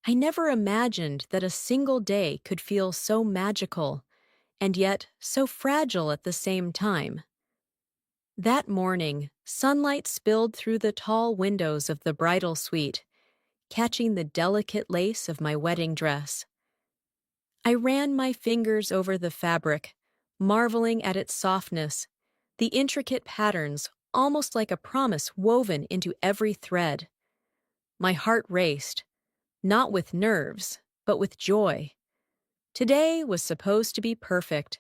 I never imagined that a single day could feel so magical and yet so fragile at the same time. That morning, sunlight spilled through the tall windows of the bridal suite, catching the delicate lace of my wedding dress. I ran my fingers over the fabric, marveling at its softness, the intricate patterns almost like a promise woven into every thread. My heart raced, not with nerves, but with joy. Today was supposed to be perfect.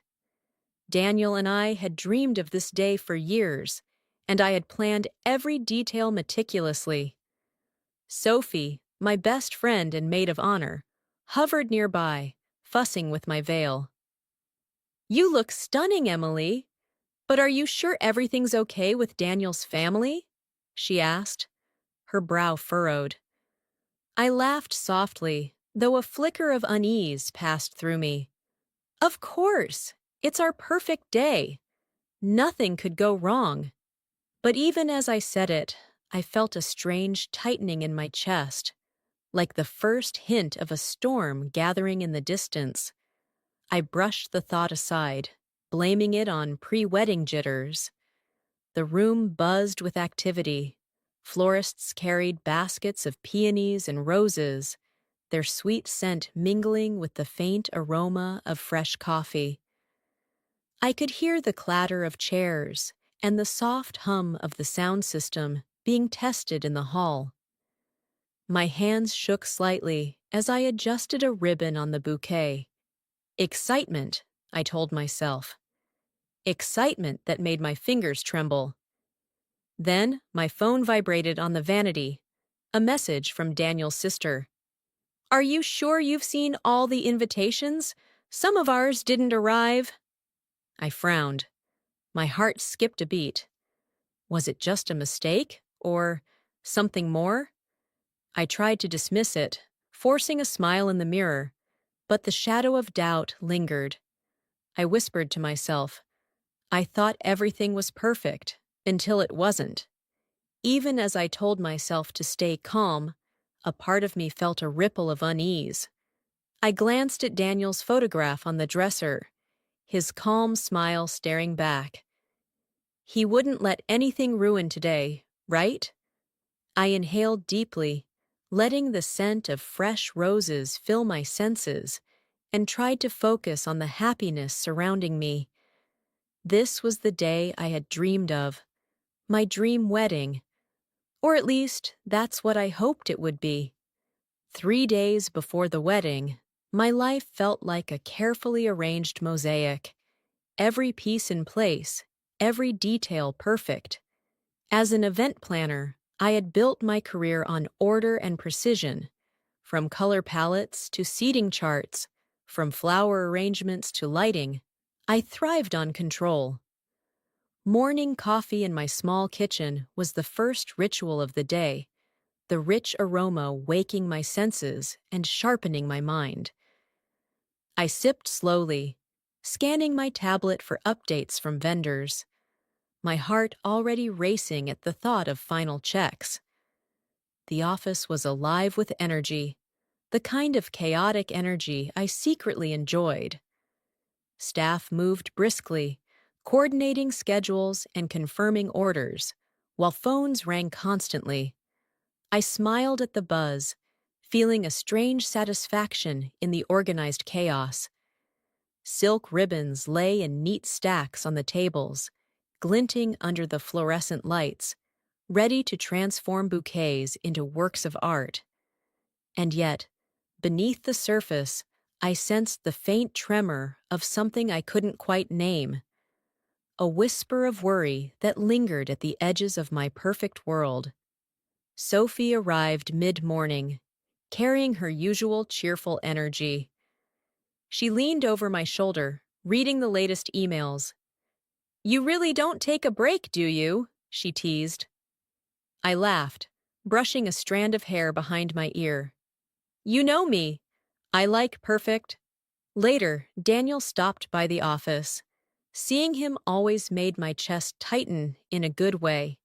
Daniel and I had dreamed of this day for years, and I had planned every detail meticulously. Sophie, my best friend and maid of honor, hovered nearby, fussing with my veil. "You look stunning, Emily. But are you sure everything's okay with Daniel's family?" she asked, her brow furrowed. I laughed softly, though a flicker of unease passed through me. Of course, it's our perfect day. Nothing could go wrong. But even as I said it, I felt a strange tightening in my chest, like the first hint of a storm gathering in the distance. I brushed the thought aside, blaming it on pre-wedding jitters. The room buzzed with activity. Florists carried baskets of peonies and roses, their sweet scent mingling with the faint aroma of fresh coffee. I could hear the clatter of chairs and the soft hum of the sound system being tested in the hall. My hands shook slightly as I adjusted a ribbon on the bouquet. Excitement, I told myself. Excitement that made my fingers tremble. Then my phone vibrated on the vanity, a message from Daniel's sister. "Are you sure you've seen all the invitations? Some of ours didn't arrive." I frowned. My heart skipped a beat. Was it just a mistake? Or something more? I tried to dismiss it, forcing a smile in the mirror, but the shadow of doubt lingered. I whispered to myself, I thought everything was perfect, until it wasn't. Even as I told myself to stay calm, a part of me felt a ripple of unease. I glanced at Daniel's photograph on the dresser, his calm smile staring back. He wouldn't let anything ruin today, right? I inhaled deeply, letting the scent of fresh roses fill my senses, and tried to focus on the happiness surrounding me. This was the day I had dreamed of, my dream wedding. Or at least, that's what I hoped it would be. 3 days before the wedding, my life felt like a carefully arranged mosaic. Every piece in place, every detail perfect. As an event planner, I had built my career on order and precision, from color palettes to seating charts, from flower arrangements to lighting. I thrived on control. Morning coffee in my small kitchen was the first ritual of the day, the rich aroma waking my senses and sharpening my mind. I sipped slowly, scanning my tablet for updates from vendors, my heart already racing at the thought of final checks. The office was alive with energy, the kind of chaotic energy I secretly enjoyed. Staff moved briskly, coordinating schedules and confirming orders, while phones rang constantly. I smiled at the buzz, feeling a strange satisfaction in the organized chaos. Silk ribbons lay in neat stacks on the tables, glinting under the fluorescent lights, ready to transform bouquets into works of art. And yet, beneath the surface, I sensed the faint tremor of something I couldn't quite name, a whisper of worry that lingered at the edges of my perfect world. Sophie arrived mid-morning, carrying her usual cheerful energy. She leaned over my shoulder, reading the latest emails. "You really don't take a break, do you?" she teased. I laughed, brushing a strand of hair behind my ear. "You know me. I like perfect." Later, Daniel stopped by the office. Seeing him always made my chest tighten in a good way.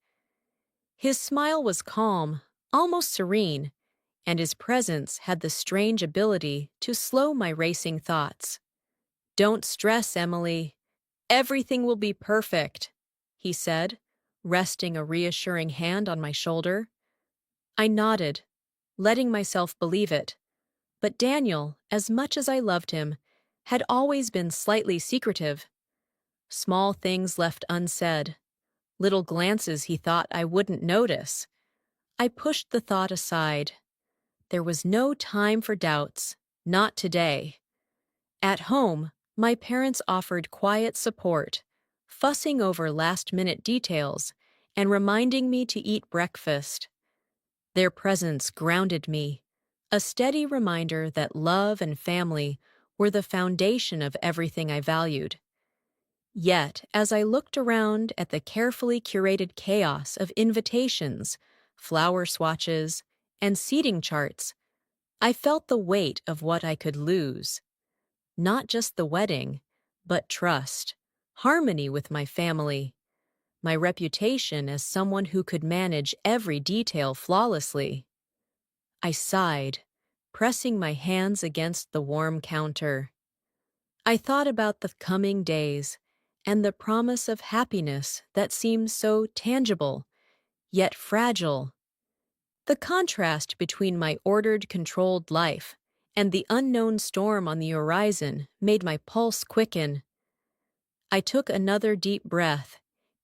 His smile was calm, almost serene, and his presence had the strange ability to slow my racing thoughts. "Don't stress, Emily. Everything will be perfect," he said, resting a reassuring hand on my shoulder. I nodded, letting myself believe it. But Daniel, as much as I loved him, had always been slightly secretive. Small things left unsaid, little glances he thought I wouldn't notice. I pushed the thought aside. There was no time for doubts, not today. At home, my parents offered quiet support, fussing over last-minute details and reminding me to eat breakfast. Their presence grounded me, a steady reminder that love and family were the foundation of everything I valued. Yet, as I looked around at the carefully curated chaos of invitations, flower swatches, and seating charts, I felt the weight of what I could lose. Not just the wedding, but trust, harmony with my family, my reputation as someone who could manage every detail flawlessly. I sighed, pressing my hands against the warm counter. I thought about the coming days and the promise of happiness that seemed so tangible, yet fragile. The contrast between my ordered, controlled life and the unknown storm on the horizon made my pulse quicken. I took another deep breath,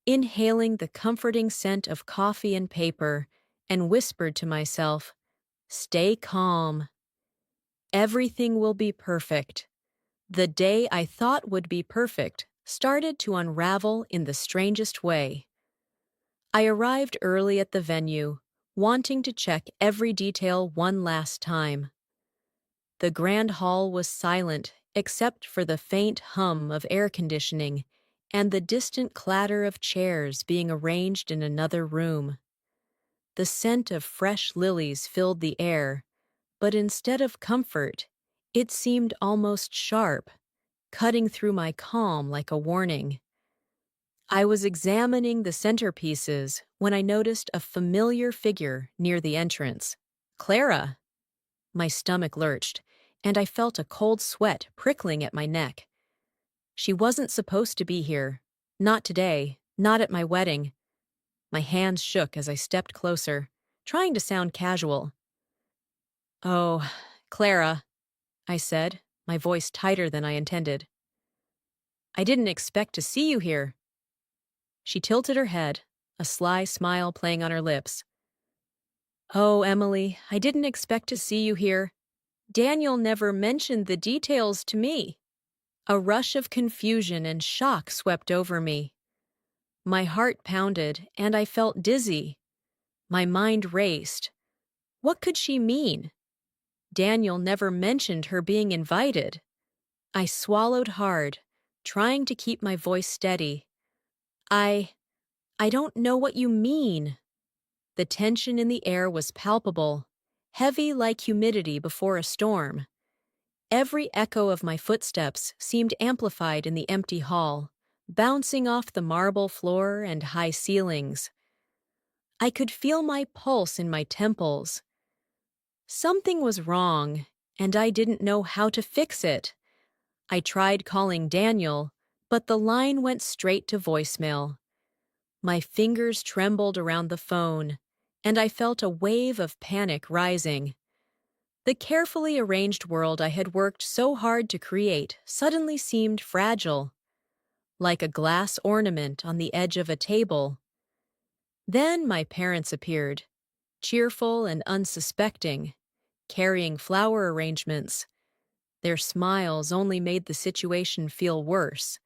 inhaling the comforting scent of coffee and paper, and whispered to myself, "Stay calm. Everything will be perfect." The day I thought would be perfect started to unravel in the strangest way. I arrived early at the venue, wanting to check every detail one last time. The grand hall was silent except for the faint hum of air conditioning and the distant clatter of chairs being arranged in another room. The scent of fresh lilies filled the air, but instead of comfort, it seemed almost sharp, cutting through my calm like a warning. I was examining the centerpieces when I noticed a familiar figure near the entrance. Clara! My stomach lurched, and I felt a cold sweat prickling at my neck. She wasn't supposed to be here. Not today, not at my wedding. My hands shook as I stepped closer, trying to sound casual. "Oh, Clara," I said, my voice tighter than I intended. "I didn't expect to see you here." She tilted her head, a sly smile playing on her lips. "Oh, Emily, I didn't expect to see you here. Daniel never mentioned the details to me." A rush of confusion and shock swept over me. My heart pounded, and I felt dizzy. My mind raced. What could she mean? Daniel never mentioned her being invited. I swallowed hard, trying to keep my voice steady. I don't know what you mean." The tension in the air was palpable, heavy like humidity before a storm. Every echo of my footsteps seemed amplified in the empty hall, bouncing off the marble floor and high ceilings. I could feel my pulse in my temples. Something was wrong, and I didn't know how to fix it. I tried calling Daniel, but the line went straight to voicemail. My fingers trembled around the phone, and I felt a wave of panic rising. The carefully arranged world I had worked so hard to create suddenly seemed fragile, like a glass ornament on the edge of a table. Then my parents appeared, cheerful and unsuspecting, carrying flower arrangements. Their smiles only made the situation feel worse.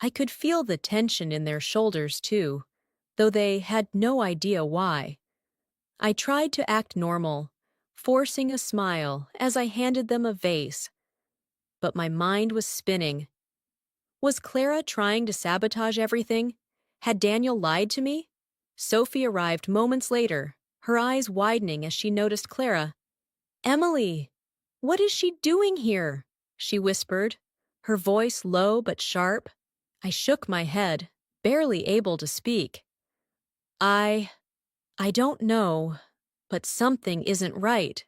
I could feel the tension in their shoulders, too, though they had no idea why. I tried to act normal, forcing a smile as I handed them a vase. But my mind was spinning. Was Clara trying to sabotage everything? Had Daniel lied to me? Sophie arrived moments later, her eyes widening as she noticed Clara. "Emily, what is she doing here?" she whispered, her voice low but sharp. I shook my head, barely able to speak. I don't know, but something isn't right,"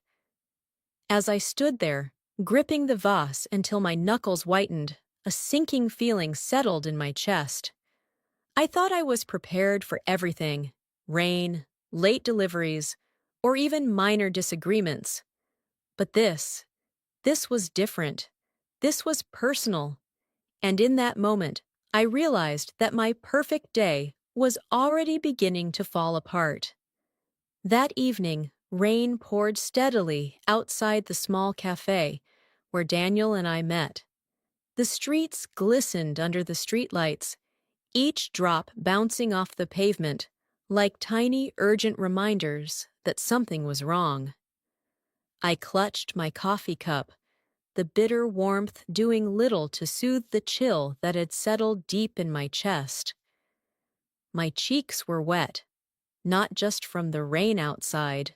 As I stood there, gripping the vase until my knuckles whitened, a sinking feeling settled in my chest. I thought I was prepared for everything: rain, late deliveries, or even minor disagreements. But this was different. This was personal. And in that moment, I realized that my perfect day was already beginning to fall apart. That evening, rain poured steadily outside the small cafe where Daniel and I met. The streets glistened under the streetlights, each drop bouncing off the pavement like tiny, urgent reminders that something was wrong. I clutched my coffee cup, the bitter warmth doing little to soothe the chill that had settled deep in my chest. My cheeks were wet, not just from the rain outside,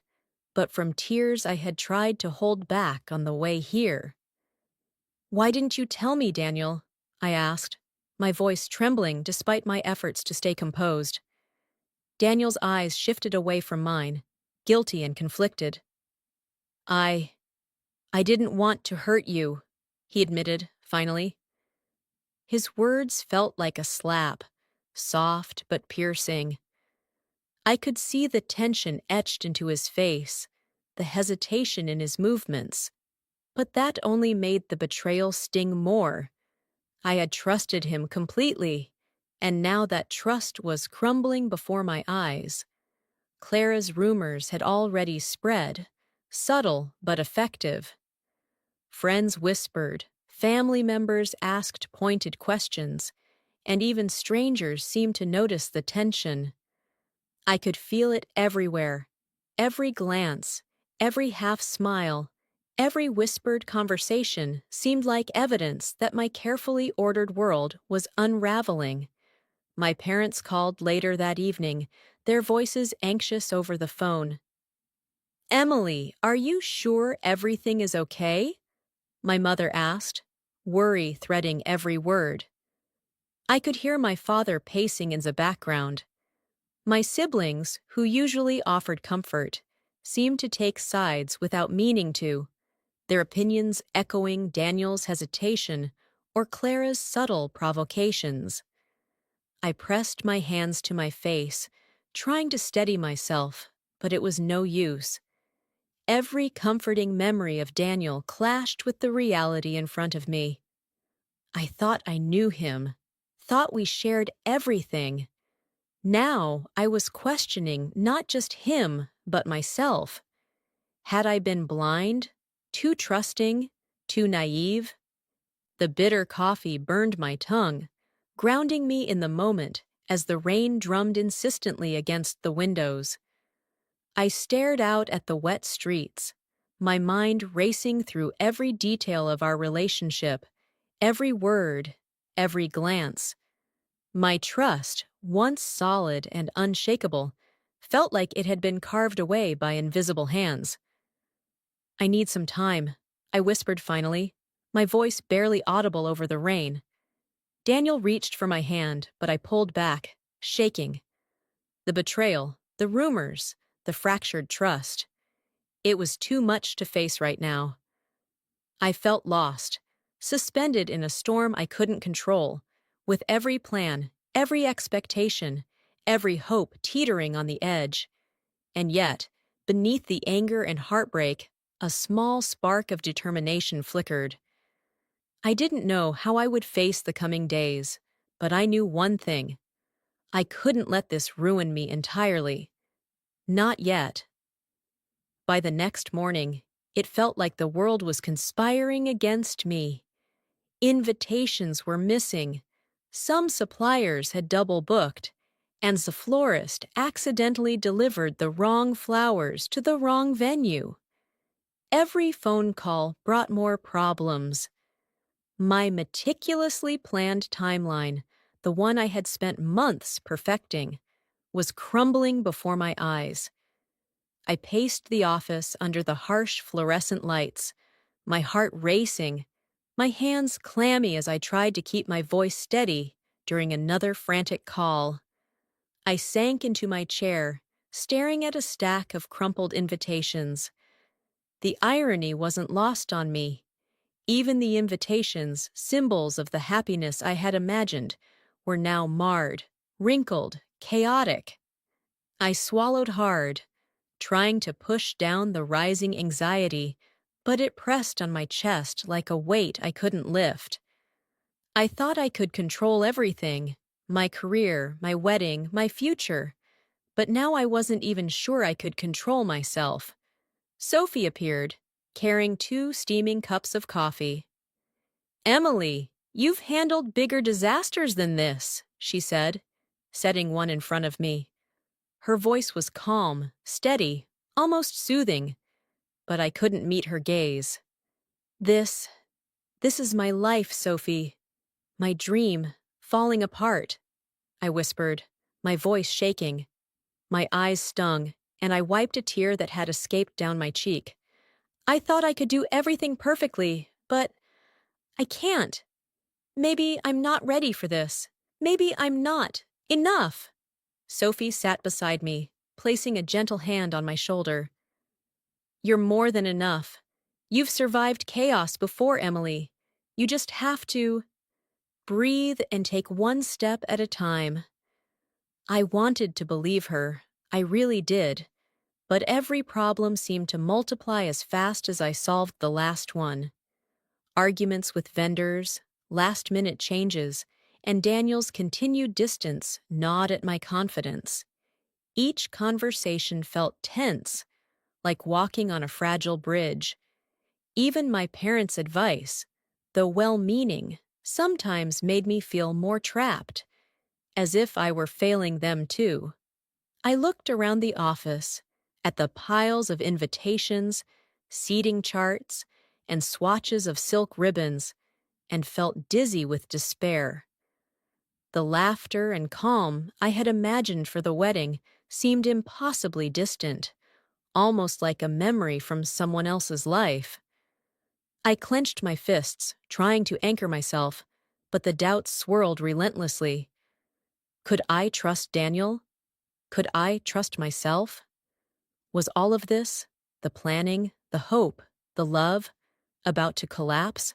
but from tears I had tried to hold back on the way here. "Why didn't you tell me, Daniel?" I asked, my voice trembling despite my efforts to stay composed. Daniel's eyes shifted away from mine, guilty and conflicted. I didn't want to hurt you," he admitted, finally. His words felt like a slap, soft but piercing. I could see the tension etched into his face, the hesitation in his movements. But that only made the betrayal sting more. I had trusted him completely, and now that trust was crumbling before my eyes. Clara's rumors had already spread, subtle but effective. Friends whispered, family members asked pointed questions, and even strangers seemed to notice the tension. I could feel it everywhere, every glance, every half-smile, every whispered conversation seemed like evidence that my carefully ordered world was unraveling. My parents called later that evening, their voices anxious over the phone. "Emily, are you sure everything is okay?" my mother asked, worry threading every word. I could hear my father pacing in the background. My siblings, who usually offered comfort, seemed to take sides without meaning to, their opinions echoing Daniel's hesitation or Clara's subtle provocations. I pressed my hands to my face, trying to steady myself, but it was no use. Every comforting memory of Daniel clashed with the reality in front of me. I thought I knew him, thought we shared everything. Now I was questioning not just him, but myself. Had I been blind, too trusting, too naive? The bitter coffee burned my tongue, grounding me in the moment as the rain drummed insistently against the windows. I stared out at the wet streets, my mind racing through every detail of our relationship, every word, every glance. My trust, once solid and unshakable, felt like it had been carved away by invisible hands. "I need some time," I whispered finally, my voice barely audible over the rain. Daniel reached for my hand, but I pulled back, shaking. The betrayal, the rumors, the fractured trust. It was too much to face right now. I felt lost, suspended in a storm I couldn't control, with every plan, every expectation, every hope teetering on the edge. And yet, beneath the anger and heartbreak, a small spark of determination flickered. I didn't know how I would face the coming days, but I knew one thing. I couldn't let this ruin me entirely. Not yet. By the next morning, it felt like the world was conspiring against me. Invitations were missing. Some suppliers had double booked, and the florist accidentally delivered the wrong flowers to the wrong venue. Every phone call brought more problems. My meticulously planned timeline, the one I had spent months perfecting, was crumbling before my eyes. I paced the office under the harsh fluorescent lights, my heart racing, my hands clammy as I tried to keep my voice steady during another frantic call. I sank into my chair, staring at a stack of crumpled invitations. The irony wasn't lost on me. Even the invitations, symbols of the happiness I had imagined, were now marred, wrinkled, chaotic. I swallowed hard, trying to push down the rising anxiety, but it pressed on my chest like a weight I couldn't lift. I thought I could control everything, my career, my wedding, my future, but now I wasn't even sure I could control myself. Sophie appeared, carrying 2 steaming cups of coffee. "Emily, you've handled bigger disasters than this," she said, setting one in front of me. Her voice was calm, steady, almost soothing, but I couldn't meet her gaze. This, this is my life, Sophie. My dream, falling apart," I whispered, my voice shaking. My eyes stung, and I wiped a tear that had escaped down my cheek. "I thought I could do everything perfectly, but I can't. Maybe I'm not ready for this. Maybe I'm not enough." Sophie sat beside me, placing a gentle hand on my shoulder. "You're more than enough. You've survived chaos before, Emily. You just have to breathe and take one step at a time." I wanted to believe her. I really did. But every problem seemed to multiply as fast as I solved the last one. Arguments with vendors, last-minute changes, and Daniel's continued distance gnawed at my confidence. Each conversation felt tense, like walking on a fragile bridge. Even my parents' advice, though well-meaning, sometimes made me feel more trapped, as if I were failing them too. I looked around the office, at the piles of invitations, seating charts, and swatches of silk ribbons, and felt dizzy with despair. The laughter and calm I had imagined for the wedding seemed impossibly distant, almost like a memory from someone else's life. I clenched my fists, trying to anchor myself, but the doubts swirled relentlessly. Could I trust Daniel? Could I trust myself? Was all of this, the planning, the hope, the love, about to collapse?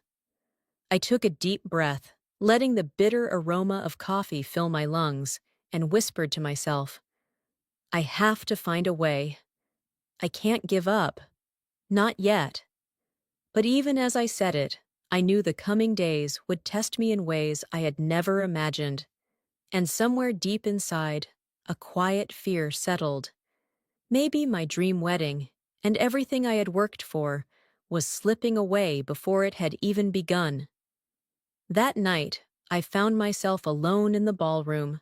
I took a deep breath, letting the bitter aroma of coffee fill my lungs, and whispered to myself, "I have to find a way. I can't give up. Not yet." But even as I said it, I knew the coming days would test me in ways I had never imagined. And somewhere deep inside, a quiet fear settled. Maybe my dream wedding, and everything I had worked for, was slipping away before it had even begun. That night, I found myself alone in the ballroom,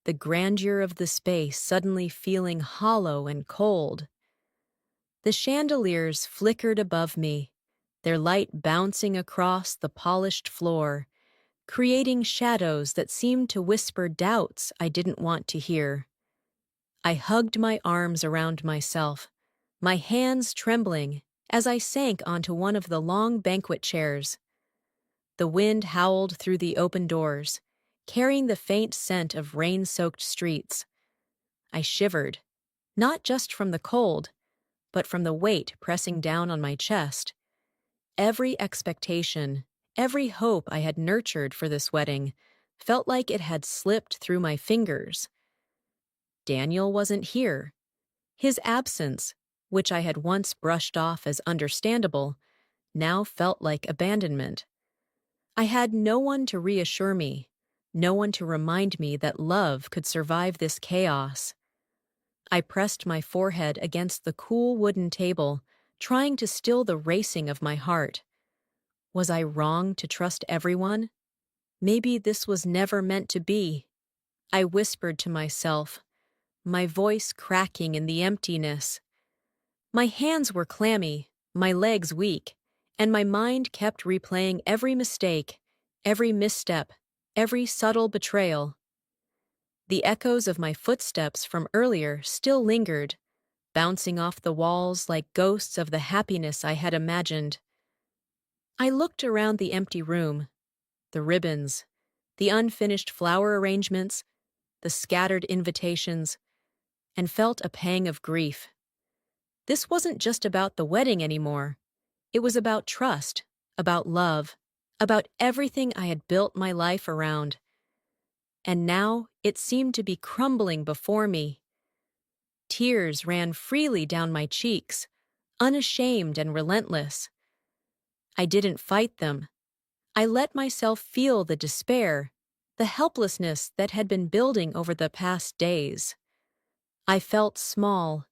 the grandeur of the space suddenly feeling hollow and cold. The chandeliers flickered above me, their light bouncing across the polished floor, creating shadows that seemed to whisper doubts I didn't want to hear. I hugged my arms around myself, my hands trembling as I sank onto one of the long banquet chairs. The wind howled through the open doors, carrying the faint scent of rain-soaked streets. I shivered, not just from the cold, but from the weight pressing down on my chest. Every expectation, every hope I had nurtured for this wedding felt like it had slipped through my fingers. Daniel wasn't here. His absence, which I had once brushed off as understandable, now felt like abandonment. I had no one to reassure me, no one to remind me that love could survive this chaos. I pressed my forehead against the cool wooden table, trying to still the racing of my heart. Was I wrong to trust everyone? Maybe this was never meant to be. I whispered to myself, my voice cracking in the emptiness. My hands were clammy, my legs weak, and my mind kept replaying every mistake, every misstep, every subtle betrayal. The echoes of my footsteps from earlier still lingered, bouncing off the walls like ghosts of the happiness I had imagined. I looked around the empty room, the ribbons, the unfinished flower arrangements, the scattered invitations, and felt a pang of grief. This wasn't just about the wedding anymore. It was about trust, about love, about everything I had built my life around. And now it seemed to be crumbling before me. Tears ran freely down my cheeks, unashamed and relentless. I didn't fight them. I let myself feel the despair, the helplessness that had been building over the past days. I felt small,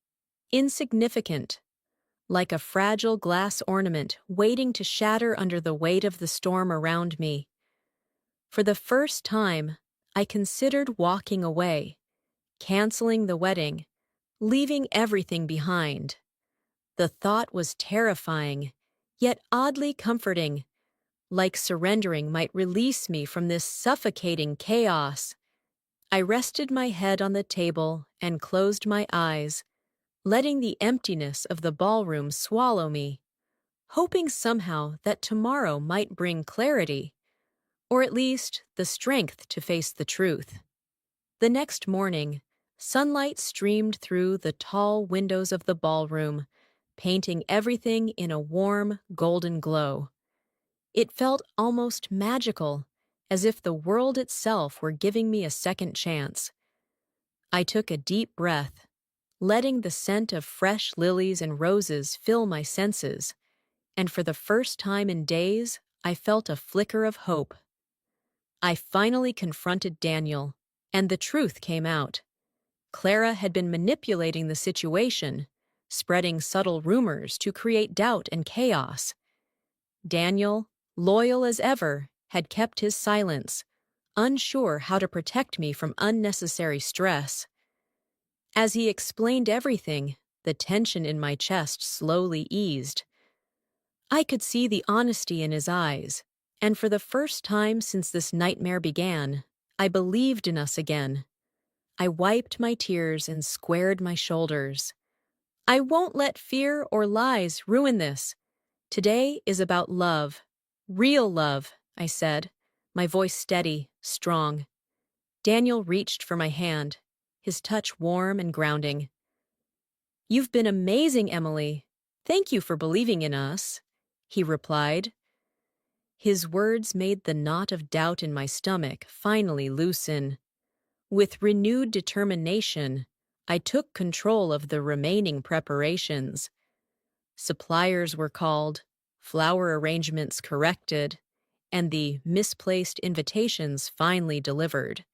insignificant, like a fragile glass ornament waiting to shatter under the weight of the storm around me. For the first time, I considered walking away, canceling the wedding, leaving everything behind. The thought was terrifying, yet oddly comforting, like surrendering might release me from this suffocating chaos. I rested my head on the table and closed my eyes, letting the emptiness of the ballroom swallow me, hoping somehow that tomorrow might bring clarity, or at least the strength to face the truth. The next morning, sunlight streamed through the tall windows of the ballroom, painting everything in a warm, golden glow. It felt almost magical, as if the world itself were giving me a second chance. I took a deep breath, letting the scent of fresh lilies and roses fill my senses, and for the first time in days, I felt a flicker of hope. I finally confronted Daniel, and the truth came out. Clara had been manipulating the situation, spreading subtle rumors to create doubt and chaos. Daniel, loyal as ever, had kept his silence, unsure how to protect me from unnecessary stress. As he explained everything, the tension in my chest slowly eased. I could see the honesty in his eyes, and for the first time since this nightmare began, I believed in us again. I wiped my tears and squared my shoulders. I won't let fear or lies ruin this. Today is about love. Real love, I said, my voice steady, strong. Daniel reached for my hand, his touch warm and grounding. "You've been amazing, Emily. Thank you for believing in us," he replied. His words made the knot of doubt in my stomach finally loosen. With renewed determination, I took control of the remaining preparations. Suppliers were called, flower arrangements corrected, and the misplaced invitations finally delivered.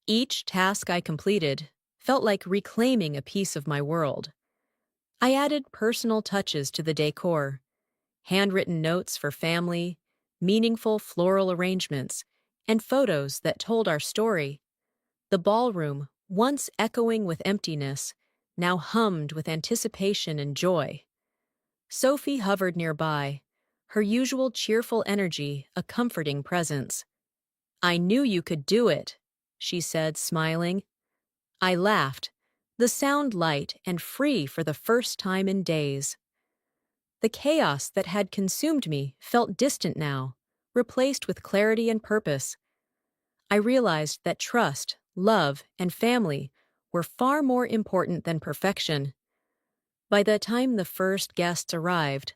Each task I completed felt like reclaiming a piece of my world. I added personal touches to the decor, handwritten notes for family, meaningful floral arrangements, and photos that told our story. The ballroom, once echoing with emptiness, now hummed with anticipation and joy. Sophie hovered nearby, her usual cheerful energy a comforting presence. "I knew you could do it," she said, smiling. I laughed, the sound light and free for the first time in days. The chaos that had consumed me felt distant now, replaced with clarity and purpose. I realized that trust, love, and family were far more important than perfection. By the time the first guests arrived,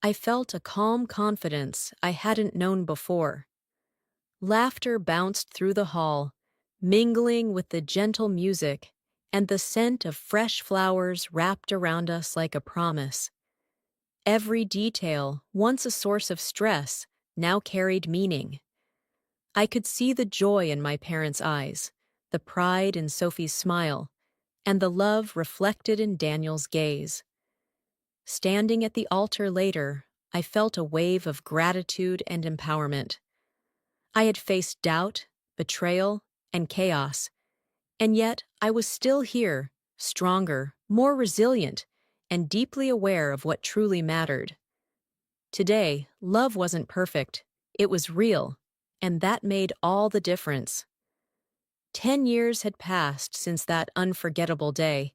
I felt a calm confidence I hadn't known before. Laughter bounced through the hall, mingling with the gentle music, and the scent of fresh flowers wrapped around us like a promise. Every detail, once a source of stress, now carried meaning. I could see the joy in my parents' eyes, the pride in Sophie's smile, and the love reflected in Daniel's gaze. Standing at the altar later, I felt a wave of gratitude and empowerment. I had faced doubt, betrayal, and chaos, and yet I was still here, stronger, more resilient, and deeply aware of what truly mattered. Today, love wasn't perfect, it was real, and that made all the difference. 10 years had passed since that unforgettable day,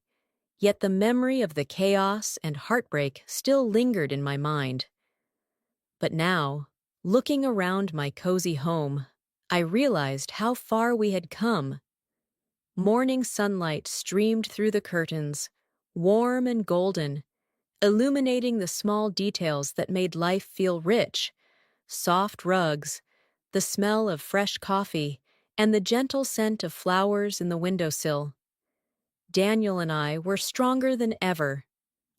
yet the memory of the chaos and heartbreak still lingered in my mind. But now, looking around my cozy home, I realized how far we had come. Morning sunlight streamed through the curtains, warm and golden, illuminating the small details that made life feel rich: soft rugs, the smell of fresh coffee, and the gentle scent of flowers in the windowsill. Daniel and I were stronger than ever.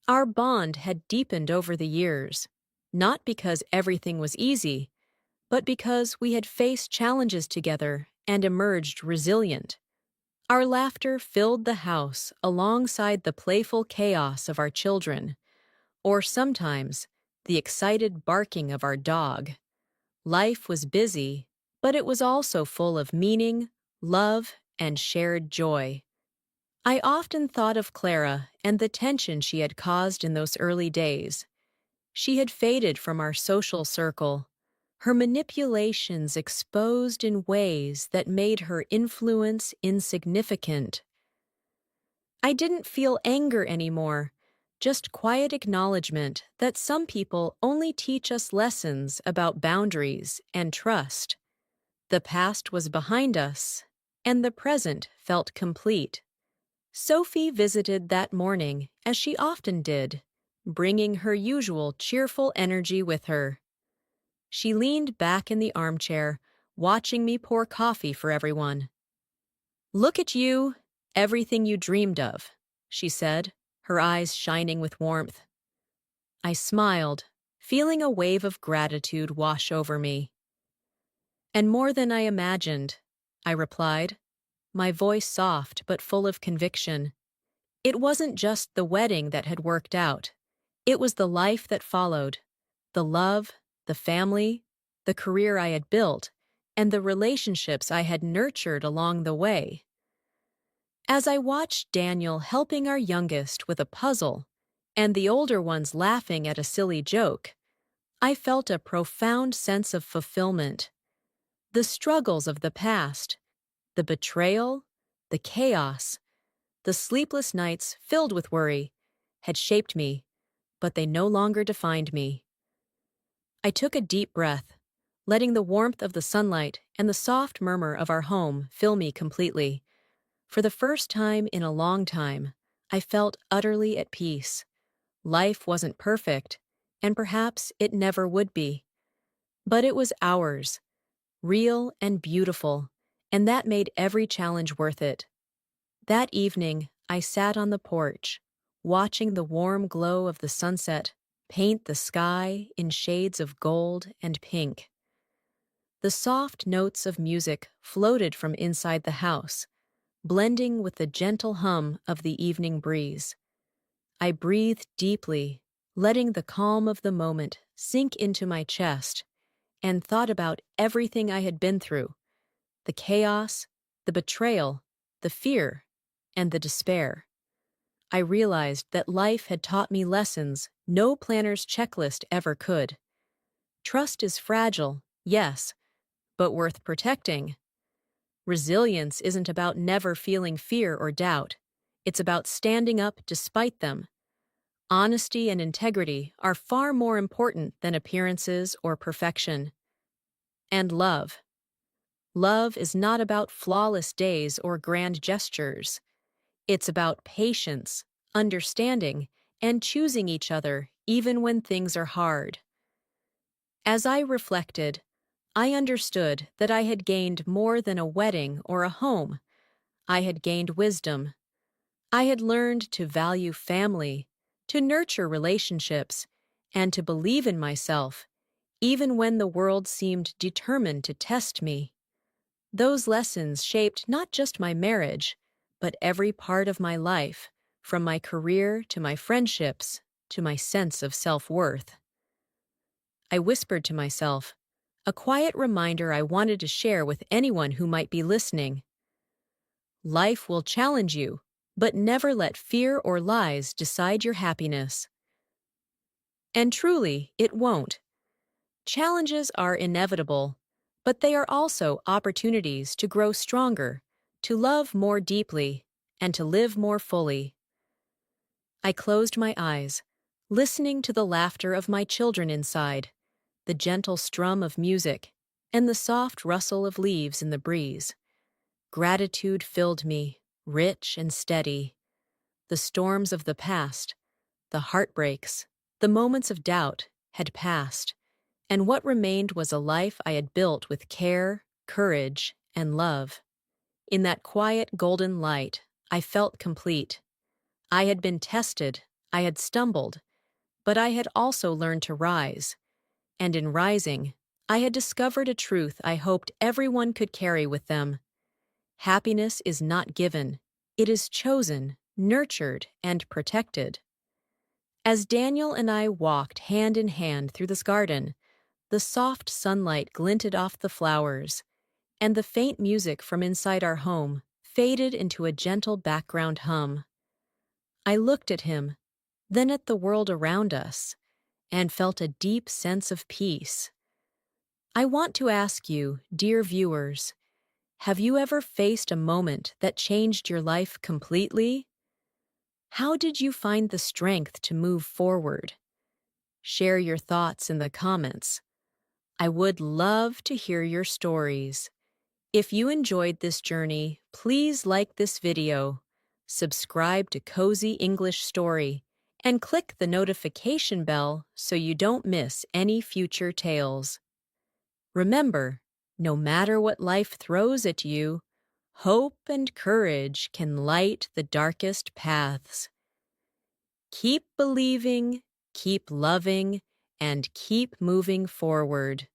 Our bond had deepened over the years, not because everything was easy, but because we had faced challenges together and emerged resilient. Our laughter filled the house alongside the playful chaos of our children, or sometimes the excited barking of our dog. Life was busy, but it was also full of meaning, love, and shared joy. I often thought of Clara and the tension she had caused in those early days. She had faded from our social circle, her manipulations exposed in ways that made her influence insignificant. I didn't feel anger anymore, just quiet acknowledgement that some people only teach us lessons about boundaries and trust. The past was behind us, and the present felt complete. Sophie visited that morning, as she often did, bringing her usual cheerful energy with her. She leaned back in the armchair, watching me pour coffee for everyone. "Look at you, everything you dreamed of," she said, her eyes shining with warmth. I smiled, feeling a wave of gratitude wash over me. "And more than I imagined," I replied, my voice soft but full of conviction. It wasn't just the wedding that had worked out. It was the life that followed, the love, the family, the career I had built, and the relationships I had nurtured along the way. As I watched Daniel helping our youngest with a puzzle and the older ones laughing at a silly joke, I felt a profound sense of fulfillment. The struggles of the past, the betrayal, the chaos, the sleepless nights filled with worry, had shaped me, but they no longer defined me. I took a deep breath, letting the warmth of the sunlight and the soft murmur of our home fill me completely. For the first time in a long time, I felt utterly at peace. Life wasn't perfect, and perhaps it never would be. But it was ours, real and beautiful, and that made every challenge worth it. That evening, I sat on the porch, watching the warm glow of the sunset paint the sky in shades of gold and pink. The soft notes of music floated from inside the house, blending with the gentle hum of the evening breeze. I breathed deeply, letting the calm of the moment sink into my chest, and thought about everything I had been through: the chaos, the betrayal, the fear, and the despair. I realized that life had taught me lessons no planner's checklist ever could. Trust is fragile, yes, but worth protecting. Resilience isn't about never feeling fear or doubt. It's about standing up despite them. Honesty and integrity are far more important than appearances or perfection. And love. Love is not about flawless days or grand gestures. It's about patience, understanding, and choosing each other even when things are hard. As I reflected, I understood that I had gained more than a wedding or a home. I had gained wisdom. I had learned to value family, to nurture relationships, and to believe in myself, even when the world seemed determined to test me. Those lessons shaped not just my marriage, but every part of my life, from my career to my friendships to my sense of self-worth. I whispered to myself, a quiet reminder I wanted to share with anyone who might be listening. Life will challenge you, but never let fear or lies decide your happiness. And truly, it won't. Challenges are inevitable, but they are also opportunities to grow stronger, to love more deeply, and to live more fully. I closed my eyes, listening to the laughter of my children inside, the gentle strum of music, and the soft rustle of leaves in the breeze. Gratitude filled me, rich and steady. The storms of the past, the heartbreaks, the moments of doubt, had passed, and what remained was a life I had built with care, courage, and love. In that quiet golden light, I felt complete. I had been tested, I had stumbled, but I had also learned to rise. And in rising, I had discovered a truth I hoped everyone could carry with them. Happiness is not given, it is chosen, nurtured, and protected. As Daniel and I walked hand in hand through this garden, the soft sunlight glinted off the flowers, and the faint music from inside our home faded into a gentle background hum. I looked at him, then at the world around us, and felt a deep sense of peace. I want to ask you, dear viewers, have you ever faced a moment that changed your life completely? How did you find the strength to move forward? Share your thoughts in the comments. I would love to hear your stories. If you enjoyed this journey, please like this video, subscribe to Cozy English Story, and click the notification bell so you don't miss any future tales. Remember, no matter what life throws at you, hope and courage can light the darkest paths. Keep believing, keep loving, and keep moving forward.